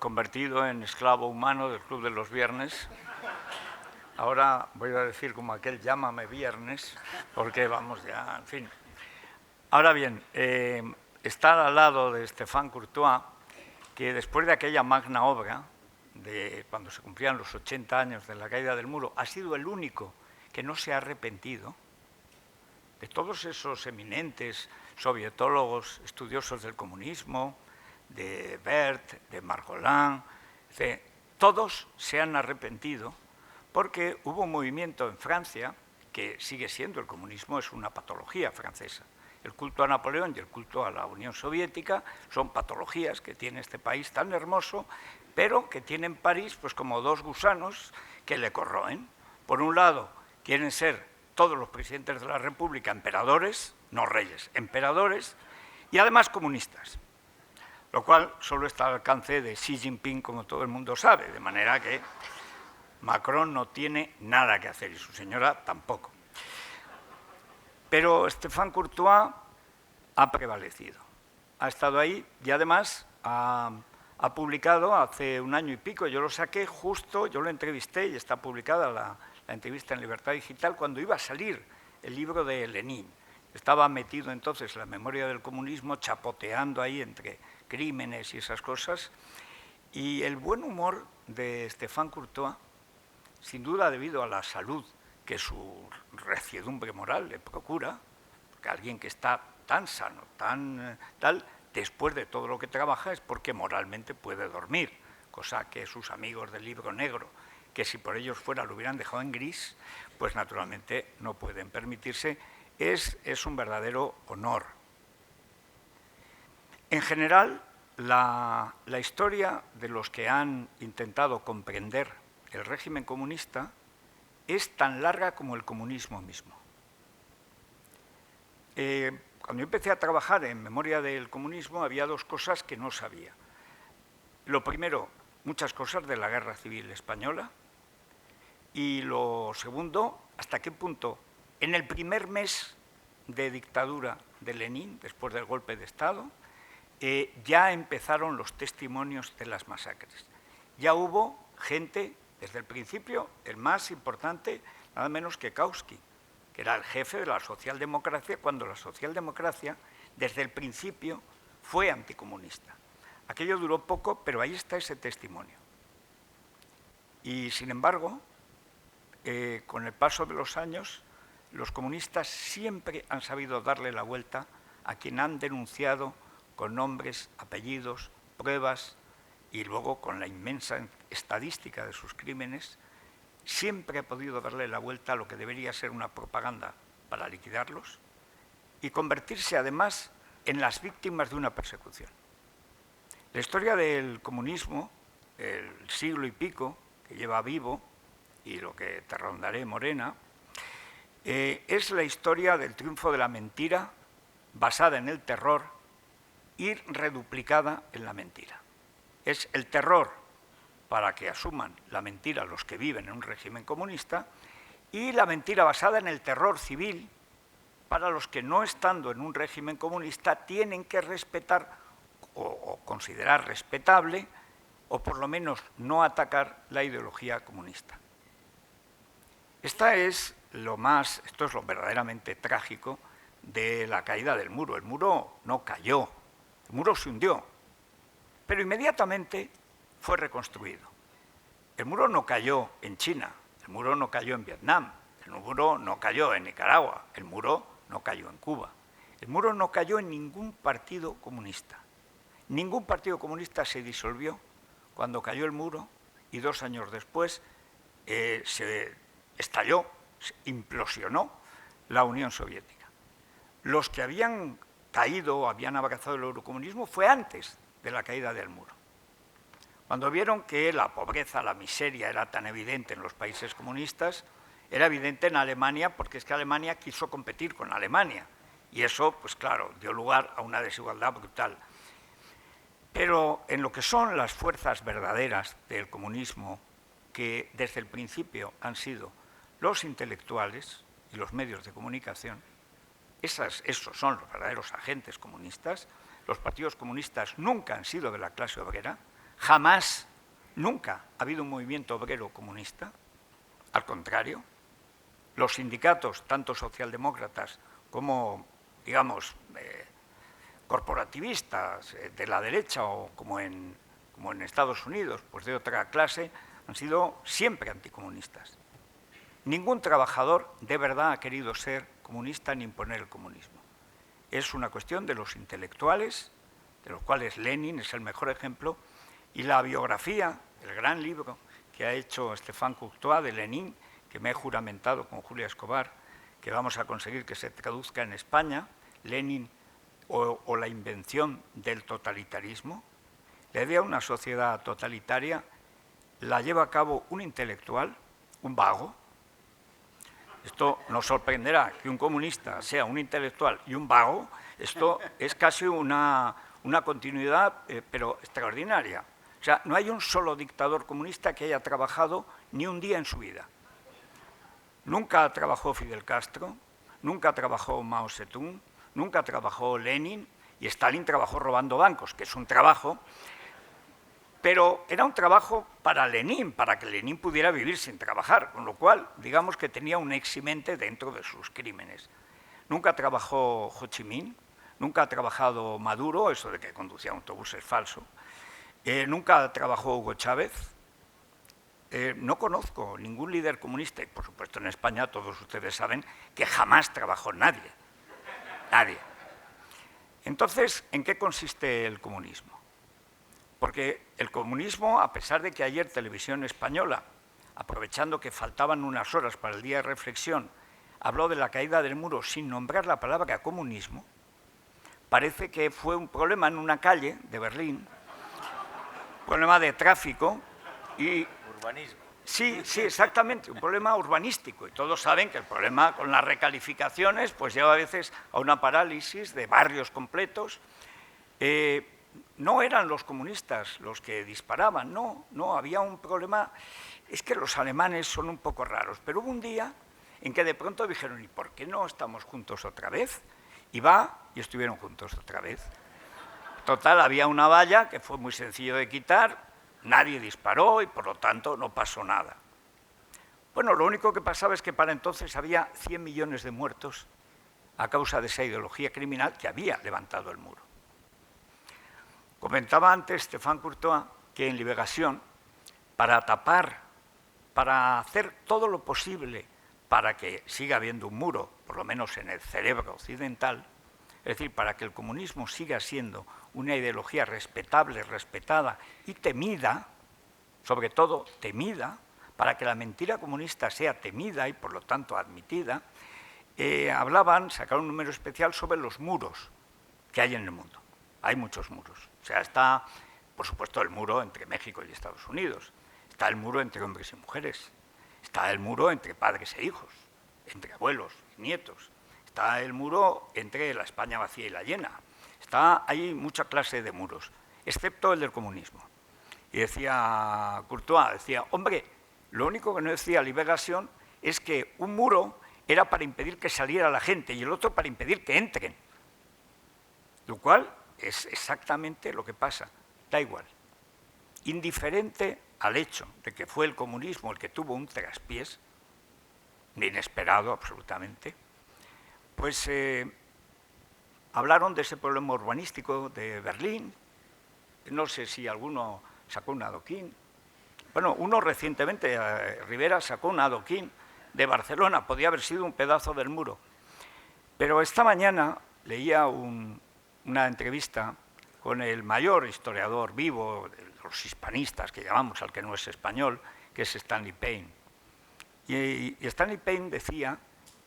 convertido en esclavo humano del Club de los Viernes. Ahora voy a decir como aquel llámame viernes, porque vamos ya, en fin. Ahora bien, estar al lado de Stéphane Courtois, que después de aquella magna obra, de cuando se cumplían los 80 años de la caída del muro, ha sido el único que no se ha arrepentido de todos esos eminentes sovietólogos, estudiosos del comunismo, de Berthe, de Margolin, todos se han arrepentido porque hubo un movimiento en Francia que sigue siendo, el comunismo es una patología francesa. El culto a Napoleón y el culto a la Unión Soviética son patologías que tiene este país tan hermoso, pero que tiene en París pues como dos gusanos que le corroen. Por un lado, quieren ser todos los presidentes de la República emperadores, no reyes, emperadores, y además comunistas, lo cual solo está al alcance de Xi Jinping, como todo el mundo sabe, de manera que Macron no tiene nada que hacer y su señora tampoco. Pero Stéphane Courtois ha prevalecido, ha estado ahí y además ha publicado hace un año y pico, yo lo saqué justo, yo lo entrevisté y está publicada la entrevista en Libertad Digital cuando iba a salir el libro de Lenin. Estaba metido entonces en la memoria del comunismo, chapoteando ahí entre crímenes y esas cosas. Y el buen humor de Stéphane Courtois, sin duda debido a la salud que su reciedumbre moral le procura, porque alguien que está tan sano, tan tal, después de todo lo que trabaja es porque moralmente puede dormir, cosa que sus amigos del libro negro, que si por ellos fuera lo hubieran dejado en gris, pues naturalmente no pueden permitirse. Es un verdadero honor. En general, la historia de los que han intentado comprender el régimen comunista es tan larga como el comunismo mismo. Cuando yo empecé a trabajar en memoria del comunismo había dos cosas que no sabía. Lo primero, muchas cosas de la Guerra Civil Española, y lo segundo, hasta qué punto en el primer mes de dictadura de Lenin, después del golpe de Estado, ya empezaron los testimonios de las masacres. Ya hubo gente, desde el principio, el más importante, nada menos que Kautsky, que era el jefe de la socialdemocracia, cuando la socialdemocracia, desde el principio, fue anticomunista. Aquello duró poco, pero ahí está ese testimonio. Y, sin embargo, con el paso de los años, los comunistas siempre han sabido darle la vuelta a quien han denunciado con nombres, apellidos, pruebas y luego con la inmensa estadística de sus crímenes, siempre ha podido darle la vuelta a lo que debería ser una propaganda para liquidarlos y convertirse además en las víctimas de una persecución. La historia del comunismo, el siglo y pico que lleva vivo, y lo que te rondaré, Morena, es la historia del triunfo de la mentira basada en el terror y reduplicada en la mentira. Es el terror para que asuman la mentira los que viven en un régimen comunista y la mentira basada en el terror civil para los que, no estando en un régimen comunista, tienen que respetar o considerar respetable o por lo menos no atacar la ideología comunista. Esto es lo verdaderamente trágico de la caída del muro. El muro no cayó, el muro se hundió, pero inmediatamente fue reconstruido. El muro no cayó en China, el muro no cayó en Vietnam, el muro no cayó en Nicaragua, el muro no cayó en Cuba. El muro no cayó en ningún partido comunista. Ningún partido comunista se disolvió cuando cayó el muro y 2 años después se estalló, se implosionó la Unión Soviética. Los que habían caído o habían abrazado el eurocomunismo fue antes de la caída del muro. Cuando vieron que la pobreza, la miseria era tan evidente en los países comunistas, era evidente en Alemania, porque es que Alemania quiso competir con Alemania. Y eso, pues claro, dio lugar a una desigualdad brutal. Pero en lo que son las fuerzas verdaderas del comunismo, que desde el principio han sido los intelectuales y los medios de comunicación, esos son los verdaderos agentes comunistas. Los partidos comunistas nunca han sido de la clase obrera, Jamás, nunca ha habido un movimiento obrero comunista. Al contrario, los sindicatos, tanto socialdemócratas como, digamos, corporativistas de la derecha o como en Estados Unidos, pues de otra clase, han sido siempre anticomunistas. Ningún trabajador de verdad ha querido ser comunista ni imponer el comunismo. Es una cuestión de los intelectuales, de los cuales Lenin es el mejor ejemplo, y la biografía, el gran libro que ha hecho Stéphane Courtois de Lenin, que me he juramentado con Julia Escobar, que vamos a conseguir que se traduzca en España, Lenin o la invención del totalitarismo. La idea de una sociedad totalitaria la lleva a cabo un intelectual, un vago. Esto nos sorprenderá que un comunista sea un intelectual y un vago. Esto es casi una continuidad, pero extraordinaria. O sea, no hay un solo dictador comunista que haya trabajado ni un día en su vida. Nunca trabajó Fidel Castro, nunca trabajó Mao Zedong, nunca trabajó Lenin, y Stalin trabajó robando bancos, que es un trabajo, pero era un trabajo para Lenin, para que Lenin pudiera vivir sin trabajar, con lo cual, digamos que tenía un eximente dentro de sus crímenes. Nunca trabajó Ho Chi Minh, nunca ha trabajado Maduro, eso de que conducía autobuses es falso, nunca trabajó Hugo Chávez. No conozco ningún líder comunista, y por supuesto en España todos ustedes saben que jamás trabajó nadie. Nadie. Entonces, ¿en qué consiste el comunismo? Porque el comunismo, a pesar de que ayer Televisión Española, aprovechando que faltaban unas horas para el día de reflexión, habló de la caída del muro sin nombrar la palabra comunismo, parece que fue un problema en una calle de Berlín, problema de tráfico y... Urbanismo. Sí, exactamente, un problema urbanístico. Y todos saben que el problema con las recalificaciones pues lleva a veces a una parálisis de barrios completos. No eran los comunistas los que disparaban, no, había un problema. Es que los alemanes son un poco raros, pero hubo un día en que de pronto dijeron, ¿y por qué no estamos juntos otra vez? Y estuvieron juntos otra vez. Total, había una valla que fue muy sencillo de quitar, nadie disparó y por lo tanto no pasó nada. Bueno, lo único que pasaba es que para entonces había 100 millones de muertos a causa de esa ideología criminal que había levantado el muro. Comentaba antes Stéphane Courtois que en Liberación, para tapar, para hacer todo lo posible para que siga habiendo un muro, por lo menos en el cerebro occidental, es decir, para que el comunismo siga siendo una ideología respetable, respetada y temida, sobre todo temida, para que la mentira comunista sea temida y por lo tanto admitida, sacaron un número especial sobre los muros que hay en el mundo. Hay muchos muros. O sea, está, por supuesto, el muro entre México y Estados Unidos, está el muro entre hombres y mujeres, está el muro entre padres e hijos, entre abuelos y nietos, está el muro entre la España vacía y la llena. Hay mucha clase de muros, excepto el del comunismo. Y decía Courtois, hombre, lo único que no decía Liberación es que un muro era para impedir que saliera la gente y el otro para impedir que entren. Lo cual es exactamente lo que pasa, da igual. Indiferente al hecho de que fue el comunismo el que tuvo un traspiés, inesperado absolutamente, pues hablaron de ese problema urbanístico de Berlín. No sé si alguno sacó un adoquín. Bueno, uno recientemente, Rivera, sacó un adoquín de Barcelona. Podía haber sido un pedazo del muro. Pero esta mañana leía una entrevista con el mayor historiador vivo de los hispanistas, que llamamos al que no es español, que es Stanley Payne. Y Stanley Payne decía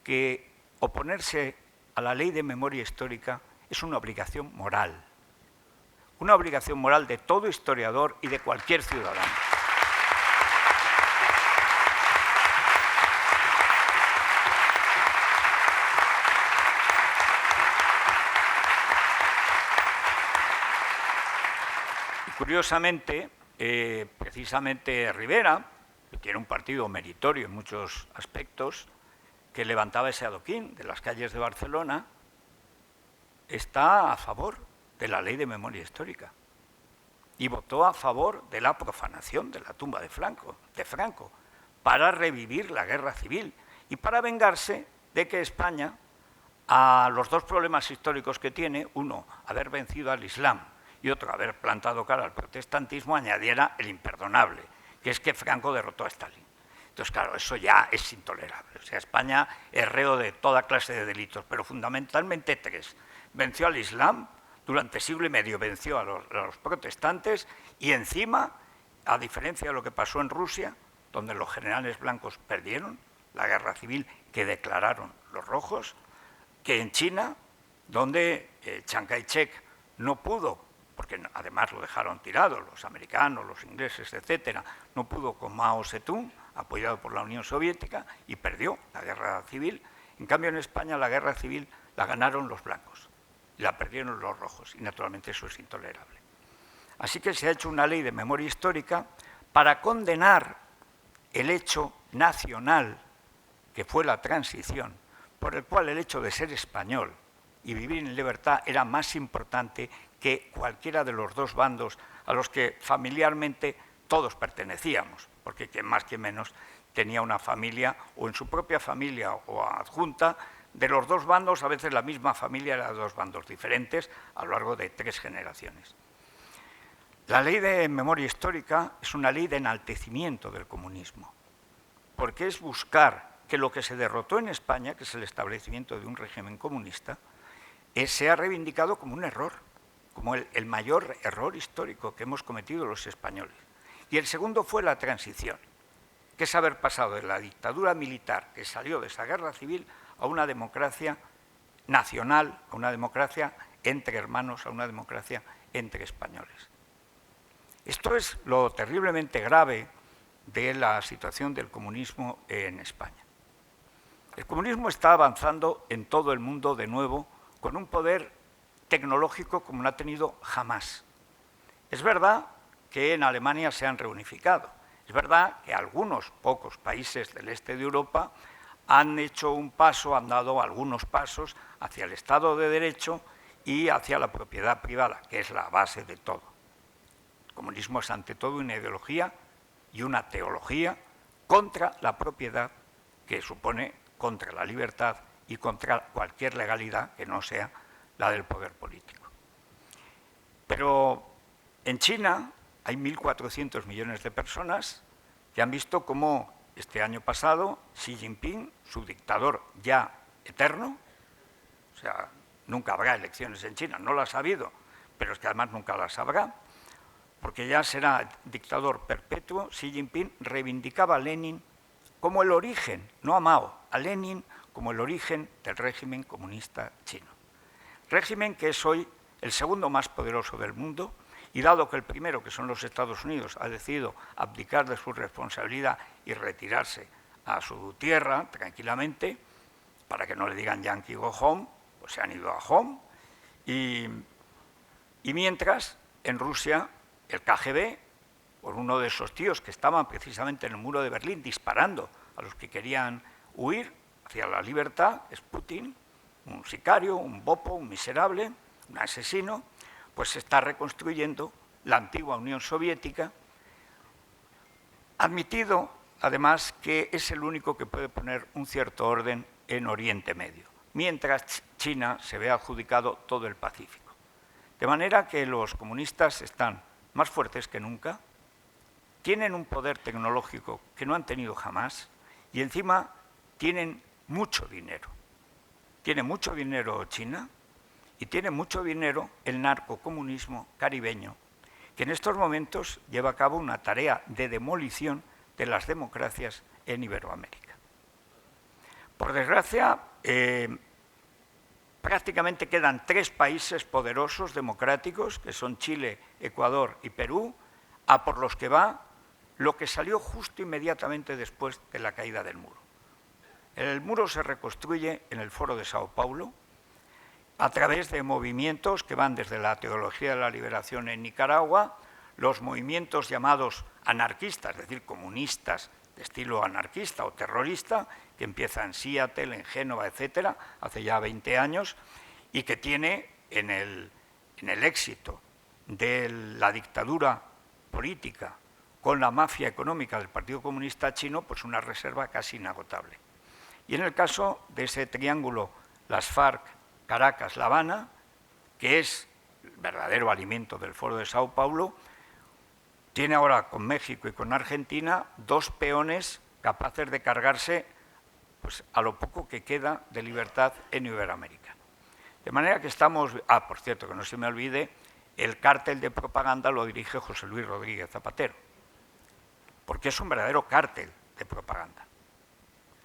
que oponerse a la ley de memoria histórica es una obligación moral de todo historiador y de cualquier ciudadano. Y curiosamente, precisamente Rivera, que tiene un partido meritorio en muchos aspectos, que levantaba ese adoquín de las calles de Barcelona, está a favor de la ley de memoria histórica. y votó a favor de la profanación de la tumba de Franco, para revivir la guerra civil y para vengarse de que España, a los dos problemas históricos que tiene, uno, haber vencido al Islam y otro, haber plantado cara al protestantismo, añadiera el imperdonable, que es que Franco derrotó a Stalin. Entonces, claro, eso ya es intolerable. O sea, España es reo de toda clase de delitos, pero fundamentalmente tres. Venció al Islam, durante siglo y medio venció a los protestantes y encima, a diferencia de lo que pasó en Rusia, donde los generales blancos perdieron la guerra civil que declararon los rojos, que en China, donde Chiang Kai-shek no pudo, porque además lo dejaron tirado, los americanos, los ingleses, etcétera, no pudo con Mao Zedong, apoyado por la Unión Soviética, y perdió la guerra civil. En cambio, en España la guerra civil la ganaron los blancos, y la perdieron los rojos, y naturalmente eso es intolerable. Así que se ha hecho una ley de memoria histórica para condenar el hecho nacional que fue la transición, por el cual el hecho de ser español y vivir en libertad era más importante que cualquiera de los dos bandos a los que familiarmente todos pertenecíamos, porque quien más que menos tenía una familia o en su propia familia o adjunta de los dos bandos, a veces la misma familia era de dos bandos diferentes a lo largo de 3 generaciones. La ley de memoria histórica es una ley de enaltecimiento del comunismo, porque es buscar que lo que se derrotó en España, que es el establecimiento de un régimen comunista, sea reivindicado como un error, como el mayor error histórico que hemos cometido los españoles. Y el segundo fue la transición, que es haber pasado de la dictadura militar que salió de esa guerra civil a una democracia nacional, a una democracia entre hermanos, a una democracia entre españoles. Esto es lo terriblemente grave de la situación del comunismo en España. El comunismo está avanzando en todo el mundo de nuevo con un poder tecnológico como no ha tenido jamás. Es verdad que en Alemania se han reunificado. Es verdad que algunos pocos países del este de Europa han hecho un paso, han dado algunos pasos hacia el Estado de Derecho y hacia la propiedad privada, que es la base de todo. El comunismo es ante todo una ideología y una teología contra la propiedad, que supone contra la libertad y contra cualquier legalidad que no sea la del poder político. Pero en China hay 1.400 millones de personas que han visto cómo este año pasado Xi Jinping, su dictador ya eterno, o sea, nunca habrá elecciones en China, no las ha habido, pero es que además nunca las habrá, porque ya será dictador perpetuo. Xi Jinping reivindicaba a Lenin como el origen, no a Mao, a Lenin como el origen del régimen comunista chino. Régimen que es hoy el segundo más poderoso del mundo, y dado que el primero, que son los Estados Unidos, ha decidido abdicar de su responsabilidad y retirarse a su tierra tranquilamente, para que no le digan Yankee go home, pues se han ido a home, y mientras en Rusia el KGB, por uno de esos tíos que estaban precisamente en el muro de Berlín disparando a los que querían huir hacia la libertad, es Putin, un sicario, un bopo, un miserable, un asesino, pues se está reconstruyendo la antigua Unión Soviética, admitido además que es el único que puede poner un cierto orden en Oriente Medio, mientras China se ve adjudicado todo el Pacífico. De manera que los comunistas están más fuertes que nunca, tienen un poder tecnológico que no han tenido jamás y encima tienen mucho dinero. Tiene mucho dinero China y tiene mucho dinero el narcocomunismo caribeño, que en estos momentos lleva a cabo una tarea de demolición de las democracias en Iberoamérica. Por desgracia, prácticamente quedan 3 países poderosos democráticos, que son Chile, Ecuador y Perú, a por los que va lo que salió justo inmediatamente después de la caída del muro. El muro se reconstruye en el Foro de Sao Paulo a través de movimientos que van desde la teología de la liberación en Nicaragua, los movimientos llamados anarquistas, es decir, comunistas de estilo anarquista o terrorista, que empieza en Seattle, en Génova, etcétera, hace ya 20 años, y que tiene en el éxito de la dictadura política con la mafia económica del Partido Comunista Chino, pues una reserva casi inagotable. Y en el caso de ese triángulo, las FARC, Caracas, La Habana, que es el verdadero alimento del Foro de Sao Paulo, tiene ahora con México y con Argentina dos peones capaces de cargarse pues, a lo poco que queda de libertad en Iberoamérica. De manera que estamos... por cierto, que no se me olvide, el cártel de propaganda lo dirige José Luis Rodríguez Zapatero, porque es un verdadero cártel de propaganda.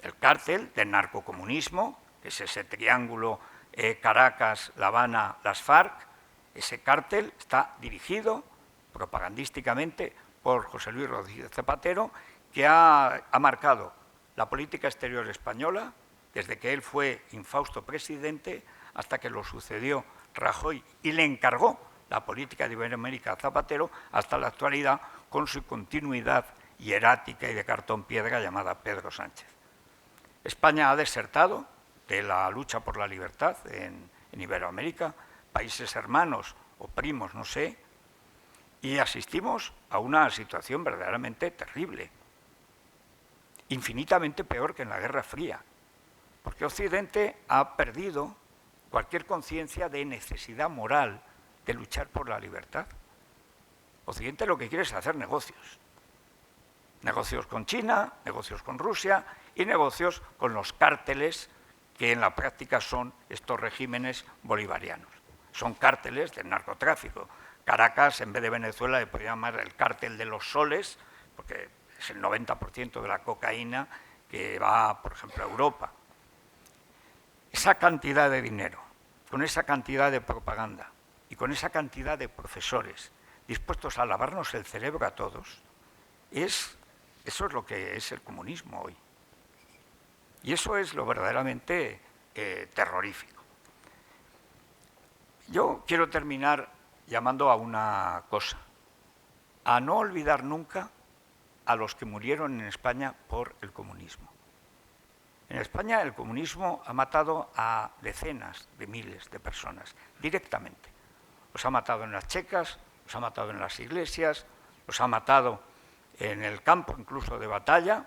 El cártel del narcocomunismo, que es ese triángulo Caracas, La Habana, las FARC, ese cártel está dirigido propagandísticamente por José Luis Rodríguez Zapatero, que ha marcado la política exterior española desde que él fue infausto presidente hasta que lo sucedió Rajoy y le encargó la política de Iberoamérica a Zapatero hasta la actualidad con su continuidad hierática y de cartón piedra llamada Pedro Sánchez. España ha desertado de la lucha por la libertad en Iberoamérica, países hermanos o primos, no sé, y asistimos a una situación verdaderamente terrible, infinitamente peor que en la Guerra Fría, porque Occidente ha perdido cualquier conciencia de necesidad moral de luchar por la libertad. Occidente lo que quiere es hacer negocios. Negocios con China, negocios con Rusia y negocios con los cárteles que en la práctica son estos regímenes bolivarianos. Son cárteles del narcotráfico. Caracas, en vez de Venezuela, le podría llamar el cártel de los soles, porque es el 90% de la cocaína que va, por ejemplo, a Europa. Esa cantidad de dinero, con esa cantidad de propaganda y con esa cantidad de profesores dispuestos a lavarnos el cerebro a todos, eso es lo que es el comunismo hoy. Y eso es lo verdaderamente terrorífico. Yo quiero terminar llamando a una cosa, a no olvidar nunca a los que murieron en España por el comunismo. En España el comunismo ha matado a decenas de miles de personas, directamente. Los ha matado en las checas, los ha matado en las iglesias, los ha matado en el campo incluso de batalla,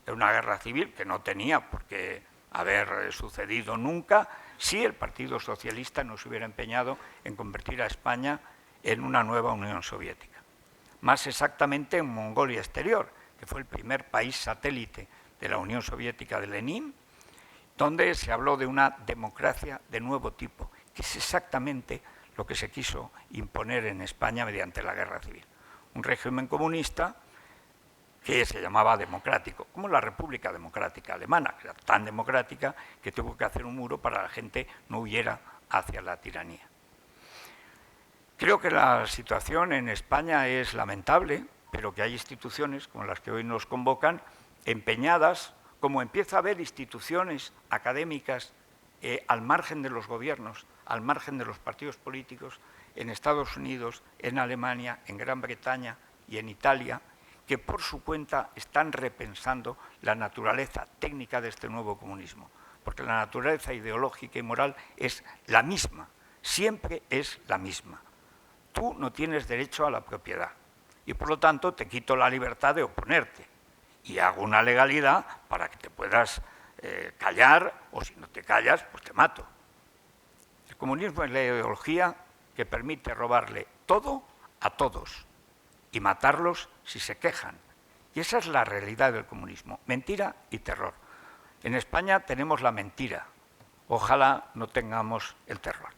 de una guerra civil que no tenía por qué haber sucedido nunca, si el Partido Socialista no se hubiera empeñado en convertir a España en una nueva Unión Soviética. Más exactamente en Mongolia Exterior, que fue el primer país satélite de la Unión Soviética de Lenin, donde se habló de una democracia de nuevo tipo, que es exactamente lo que se quiso imponer en España mediante la guerra civil. Un régimen comunista que se llamaba democrático, como la República Democrática Alemana, que era tan democrática que tuvo que hacer un muro para que la gente no huyera hacia la tiranía. Creo que la situación en España es lamentable, pero que hay instituciones como las que hoy nos convocan, empeñadas, como empieza a haber instituciones académicas al margen de los gobiernos, al margen de los partidos políticos, en Estados Unidos, en Alemania, en Gran Bretaña y en Italia, que por su cuenta están repensando la naturaleza técnica de este nuevo comunismo, porque la naturaleza ideológica y moral es la misma, siempre es la misma. Tú no tienes derecho a la propiedad y por lo tanto te quito la libertad de oponerte y hago una legalidad para que te puedas callar, o si no te callas, pues te mato. El comunismo es la ideología que permite robarle todo a todos y matarlos si se quejan. Y esa es la realidad del comunismo, mentira y terror. En España tenemos la mentira, ojalá no tengamos el terror.